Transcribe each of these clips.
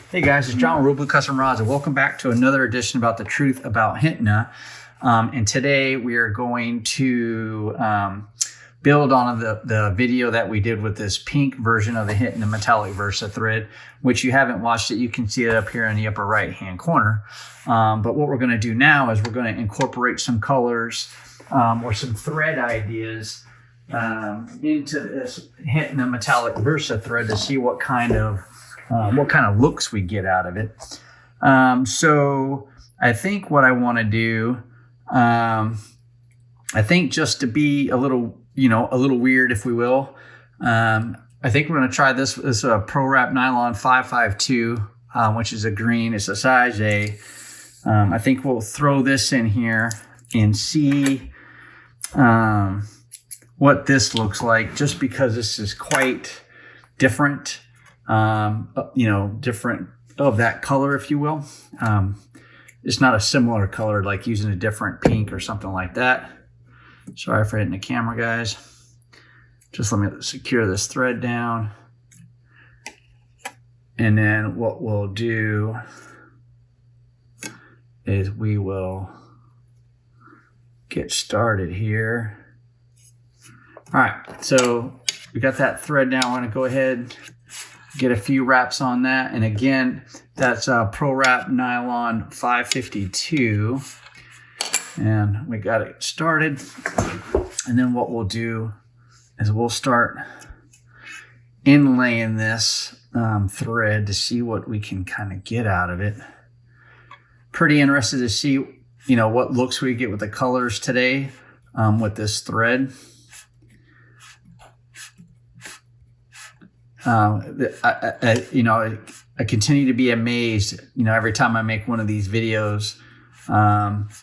Hey guys, it's John with ReelBlue Custom Rods, and welcome back to another edition about the truth about henna. And today we are going to build on the video that we did with this pink version of the henna metallic Versa thread. Which you haven't watched it, you can see it up here in the upper right hand corner. But what we're going to do now is we're going to incorporate some colors or some thread ideas into this henna metallic Versa thread to see what kind of looks we get out of it. So I think what I want to do, I think just to be a little weird, if we will, I think we're going to try this. This is a Pro Wrap Nylon 552, which is a green. It's a size A. I think we'll throw this in here and see what this looks like, just because this is quite different. Different of that color, if you will. It's not a similar color, like using a different pink or something like that. Sorry for hitting the camera, guys. Just let me secure this thread down. And then what we'll do is we will get started here. All right, so we got that thread down. We're gonna go ahead, get a few wraps on that. And again, that's a Pro Wrap Nylon 552. And we got it started. And then what we'll do is we'll start inlaying this thread to see what we can kind of get out of it. Pretty interested to see, what looks we get with the colors today with this thread. I continue to be amazed, every time I make one of these videos.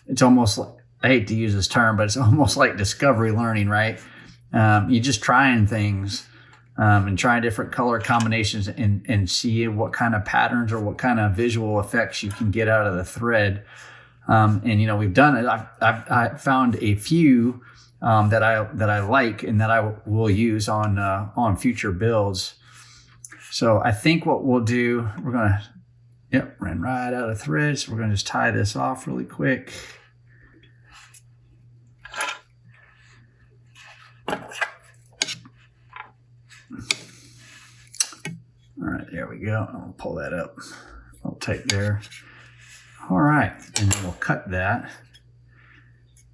It's almost like, I hate to use this term, but it's almost like discovery learning, right? You're just trying things and trying different color combinations and see what kind of patterns or what kind of visual effects you can get out of the thread. And we've done it. I found a few that I like and that I will use on future builds. So I think what we'll do, we're going to, ran right out of thread. So we're going to just tie this off really quick. All right, there we go. I'll pull that up. I'll take there. All right, and then we'll cut that.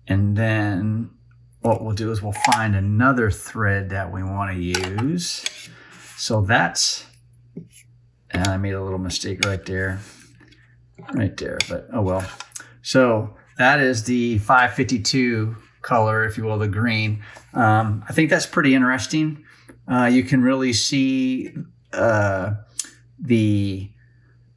And then what we'll do is we'll find another thread that we want to use. So that's, and I made a little mistake right there, but oh well. So that is the 552 color, if you will, the green. I think that's pretty interesting. You can really see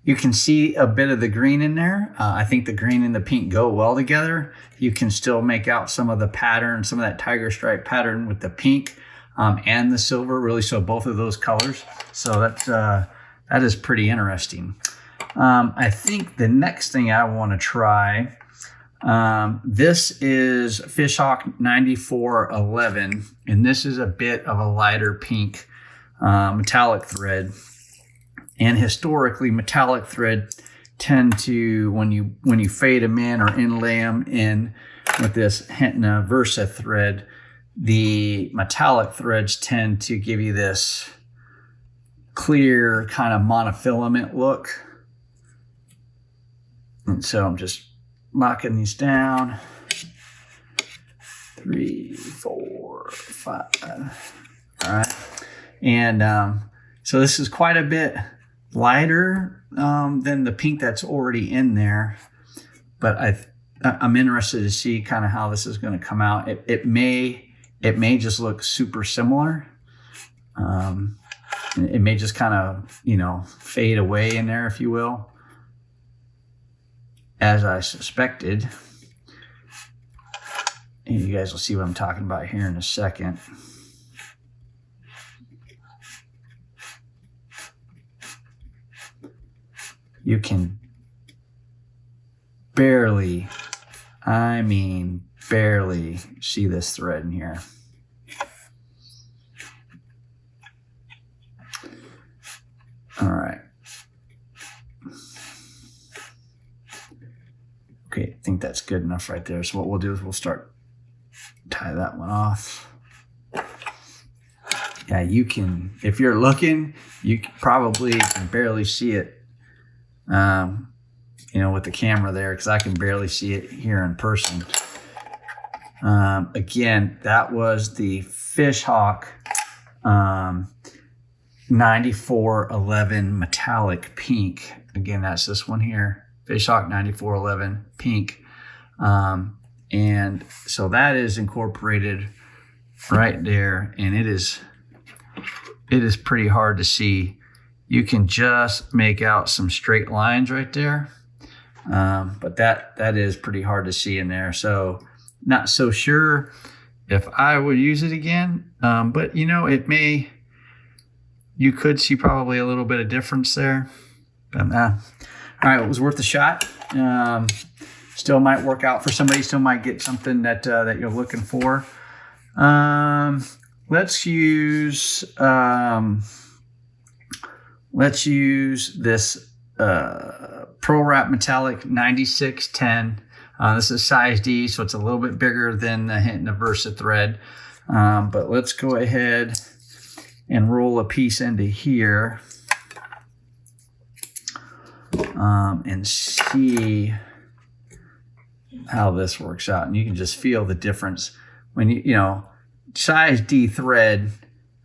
you can see a bit of the green in there. I think the green and the pink go well together. You can still make out some of the pattern, some of that tiger stripe pattern with the pink and the silver, really, so both of those colors. So that is pretty interesting. I think the next thing I want to try, this is Fishhawk 9411, and this is a bit of a lighter pink metallic thread. And historically, metallic thread tend to, when you fade them in or inlay them in with this henna Versa thread, the metallic threads tend to give you this clear kind of monofilament look. And so I'm just knocking these down. 3, 4, 5. All right. And so this is quite a bit lighter than the pink that's already in there. But I'm interested to see kind of how this is going to come out. It may just look super similar. It may just kind of, fade away in there, if you will, as I suspected. And you guys will see what I'm talking about here in a second. You can barely, I mean barely, see this thread in here. All right. Okay, I think that's good enough right there. So what we'll do is we'll tie that one off. Yeah, you can, if you're looking, you probably can barely see it, with the camera there, because I can barely see it here in person. Again, that was the Fish Hawk 9411 metallic pink. Again, that's this one here, Fish Hawk 9411 pink. And so that is incorporated right there, and it is pretty hard to see. You can just make out some straight lines right there, but that is pretty hard to see in there. So not so sure if I would use it again, but it may. You could see probably a little bit of difference there. But, all right, it was worth a shot. Still might work out for somebody. Still might get something that you're looking for. Let's use this Pro Wrap Metallic 9610. This is size D, so it's a little bit bigger than the Hintna Versa thread. But let's go ahead and roll a piece into here and see how this works out. And you can just feel the difference when size D thread.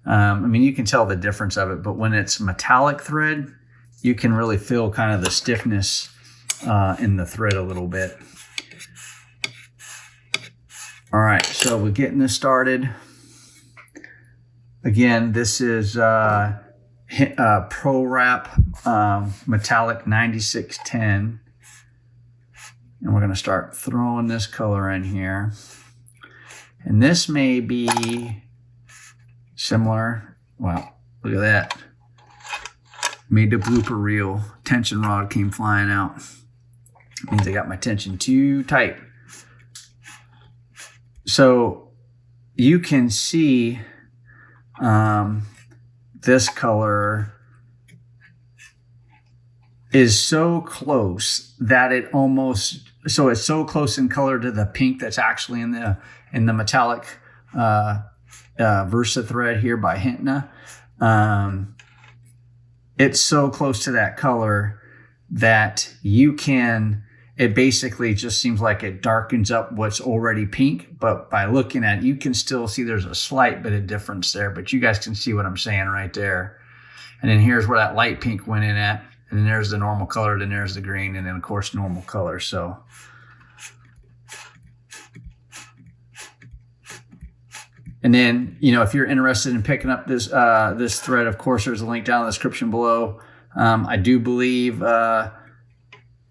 You can tell the difference of it, but when it's metallic thread, you can really feel kind of the stiffness in the thread a little bit. All right, so we're getting this started. Again, this is Pro Wrap Metallic 9610. And we're going to start throwing this color in here. And this may be similar. Wow, look at that. Made the blooper reel. Tension rod came flying out. Means I got my tension too tight. So you can see this color is so close that it almost, so it's so close in color to the pink that's actually in the metallic Versa thread here by Hintna. It's so close to that color that it basically just seems like it darkens up what's already pink, but by looking at it, you can still see there's a slight bit of difference there, but you guys can see what I'm saying right there. And then here's where that light pink went in at, and then there's the normal color, then there's the green, and then of course normal color. So and then, if you're interested in picking up this thread, of course, there's a link down in the description below. I do believe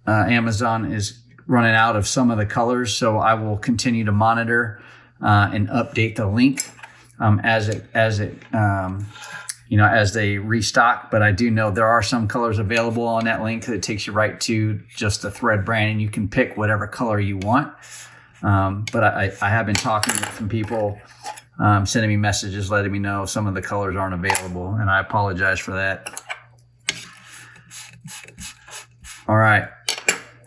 Amazon is running out of some of the colors, so I will continue to monitor and update the link as they restock. But I do know there are some colors available on that link that takes you right to just the thread brand, and you can pick whatever color you want. But I have been talking with some people, sending me messages letting me know some of the colors aren't available, and I apologize for that. All right.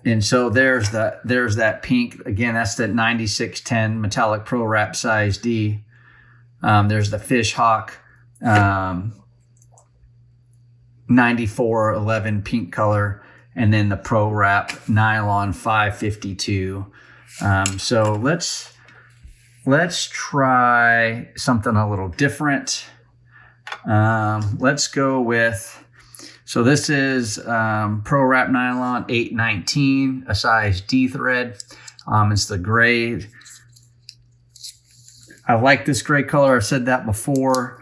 And so there's that pink. Again, that's that 9610 metallic Pro Wrap size D. There's the Fish Hawk 9411 pink color, and then the Pro Wrap Nylon 552. So let's try something a little different. Let's go with. So this is Pro Wrap Nylon 819, a size D thread. It's the gray. I like this gray color. I've said that before.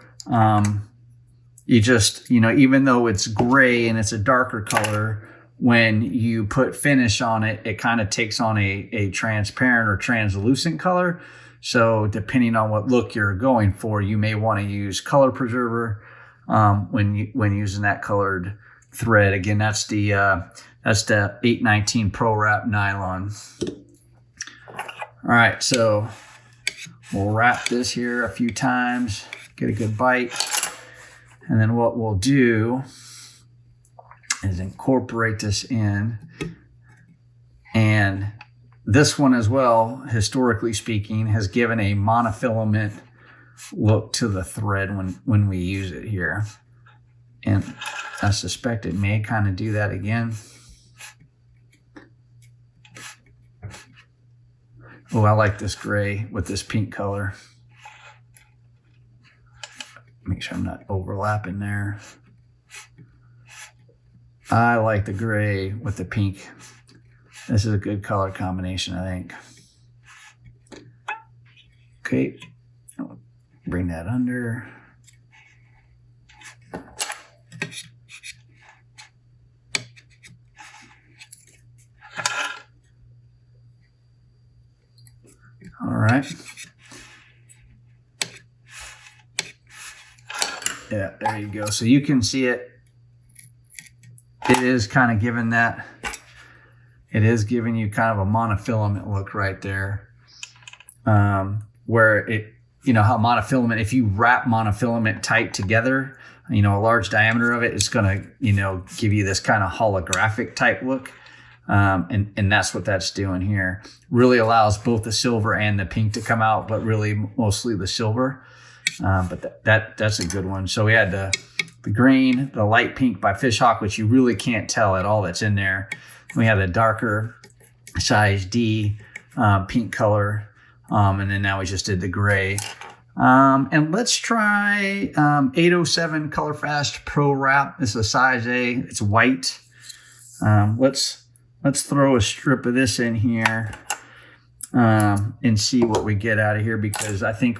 You just, even though it's gray and it's a darker color, when you put finish on it, it kind of takes on a transparent or translucent color. So depending on what look you're going for, you may want to use color preserver when using that colored thread. Again, that's the 819 Pro Wrap Nylon. All right, so we'll wrap this here a few times, get a good bite, and then what we'll do is incorporate this in and this one as well, historically speaking, has given a monofilament look to the thread when we use it here. And I suspect it may kind of do that again. Oh, I like this gray with this pink color. Make sure I'm not overlapping there. I like the gray with the pink. This is a good color combination, I think. Okay, I'll bring that under. All right. Yeah, there you go. So you can see it. It is kind of giving that. It is giving you kind of a monofilament look right there. Where it, you know, how monofilament, if you wrap monofilament tight together, you know, a large diameter of it is going to, you know, give you this kind of holographic type look. And that's what that's doing here. Really allows both the silver and the pink to come out, but really mostly the silver. But that's a good one. So we had the green, the light pink by Fishhawk, which you really can't tell at all that's in there. We have the darker size D pink color. And then now we just did the gray. And let's try 807 Color Fast Pro Wrap. This is a size A. It's white. Let's throw a strip of this in here and see what we get out of here, because I think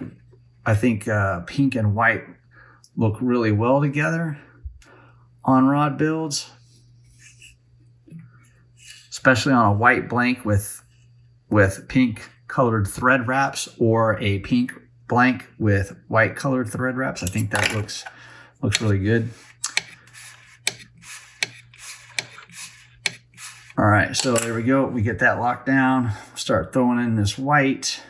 pink and white look really well together on rod builds, especially on a white blank with pink colored thread wraps, or a pink blank with white colored thread wraps. I think that looks really good. All right, so there we go. We get that locked down. Start throwing in this white.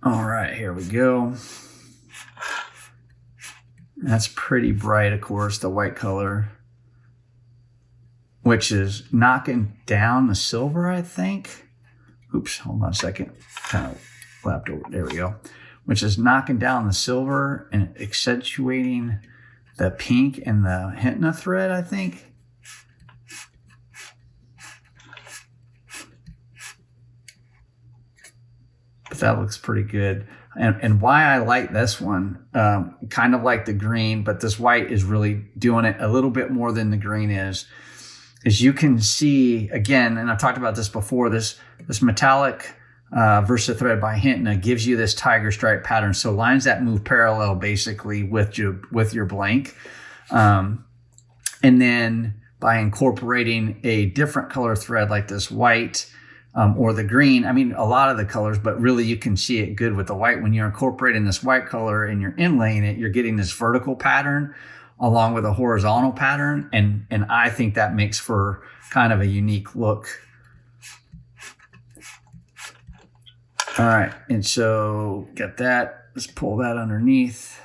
All right, here we go. That's pretty bright, of course, the white color, which is knocking down the silver, I think. Oops, hold on a second. Kind of flapped over. There we go. Which is knocking down the silver and accentuating the pink and the henna thread, I think. But that looks pretty good. And why I like this one, kind of like the green, but this white is really doing it a little bit more than the green is you can see, again, and I've talked about this before, this metallic Versa thread by Henna gives you this tiger stripe pattern. So lines that move parallel basically with your blank. And then by incorporating a different color thread like this white, or the green, I mean, a lot of the colors, but really you can see it good with the white. When you're incorporating this white color and you're inlaying it, you're getting this vertical pattern along with a horizontal pattern. And I think that makes for kind of a unique look. All right, and so got that. Let's pull that underneath.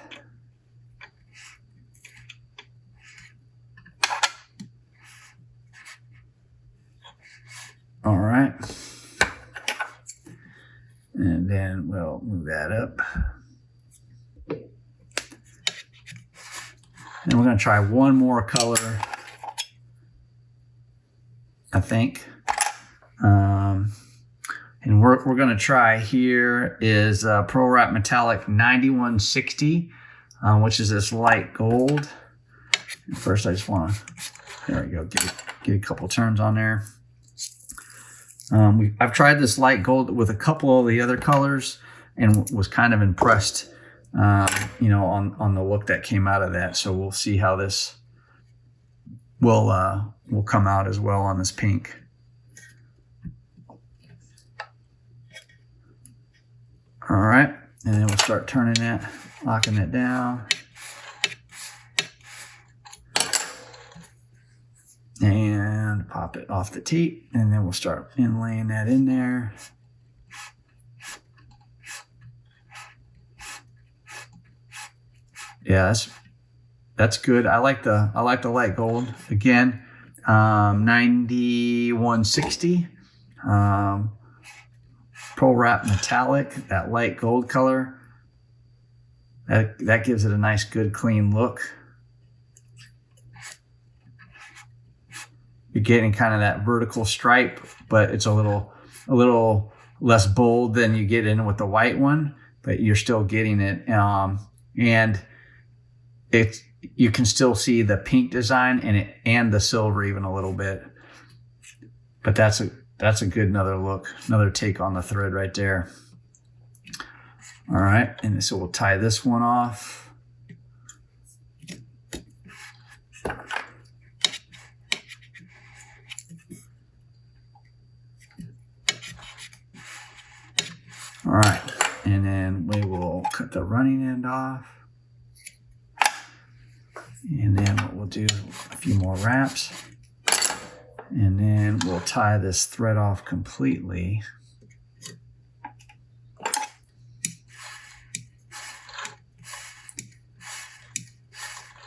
All right. And then we'll move that up. And we're going to try one more color, I think. And we're going to try here is Pro Wrap Metallic 9160, which is this light gold. And first, I just want to, there we go, get a couple turns on there. I've tried this light gold with a couple of the other colors and was kind of impressed, you know, on the look that came out of that. So we'll see how this will come out as well on this pink. All right, and then we'll start turning that, locking it down. And pop it off the teat, and then we'll start inlaying that in there. Yeah, that's good. I like the light gold. Again, 9160. Pro Wrap Metallic, that light gold color. That gives it a nice, good, clean look. You're getting kind of that vertical stripe, but it's a little less bold than you get in with the white one, but you're still getting it. And you can still see the pink design and the silver even a little bit. But that's a good another look, another take on the thread right there. All right, and so we'll tie this one off. All right, and then we will cut the running end off. And then what we'll do, a few more wraps. And then we'll tie this thread off completely.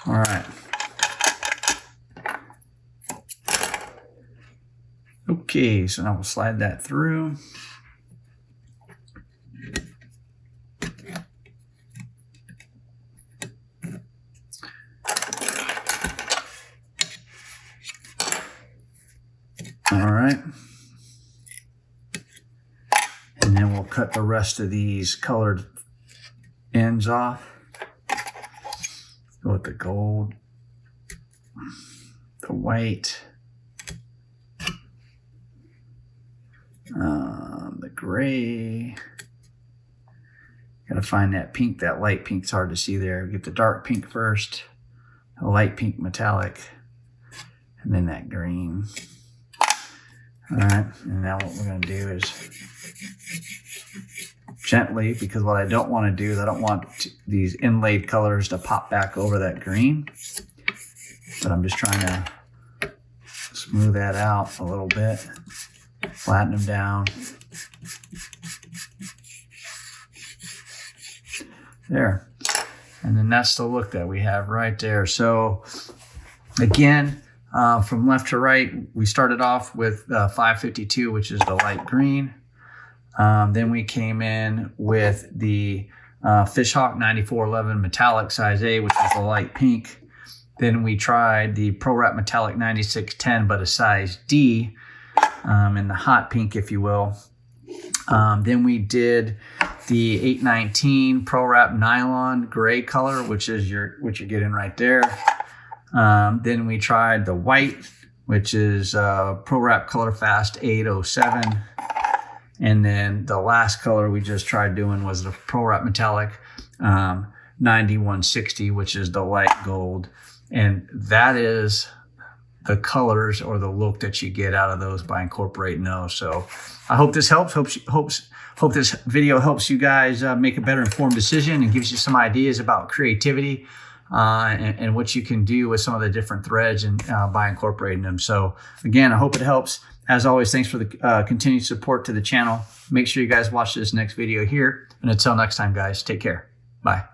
All right. Okay, so now we'll slide that through. All right. And then we'll cut the rest of these colored ends off. Go with the gold, the white, the gray. Gotta find that pink, that light pink's hard to see there. Get the dark pink first, the light pink metallic, and then that green. All right, and now what we're gonna do is gently, because what I don't want to do is I don't want these inlaid colors to pop back over that green, but I'm just trying to smooth that out a little bit, flatten them down. There, and then that's the look that we have right there. So again, from left to right, we started off with 552, which is the light green. Then we came in with the Fishhawk 9411 Metallic size A, which was the light pink. Then we tried the Pro Wrap Metallic 9610, but a size D, in the hot pink, if you will. Then we did the 819 Pro Wrap Nylon gray color, which is what you're getting right there. Then we tried the white, which is Pro Wrap Color Fast 807. And then the last color we just tried doing was the Pro Wrap Metallic 9160, which is the light gold. And that is the colors or the look that you get out of those by incorporating those. So I hope this helps. Hope this video helps you guys make a better informed decision and gives you some ideas about creativity and what you can do with some of the different threads and by incorporating them. So again, I hope it helps. As always, thanks for the continued support to the channel. Make sure you guys watch this next video here. And until next time, guys, take care. Bye.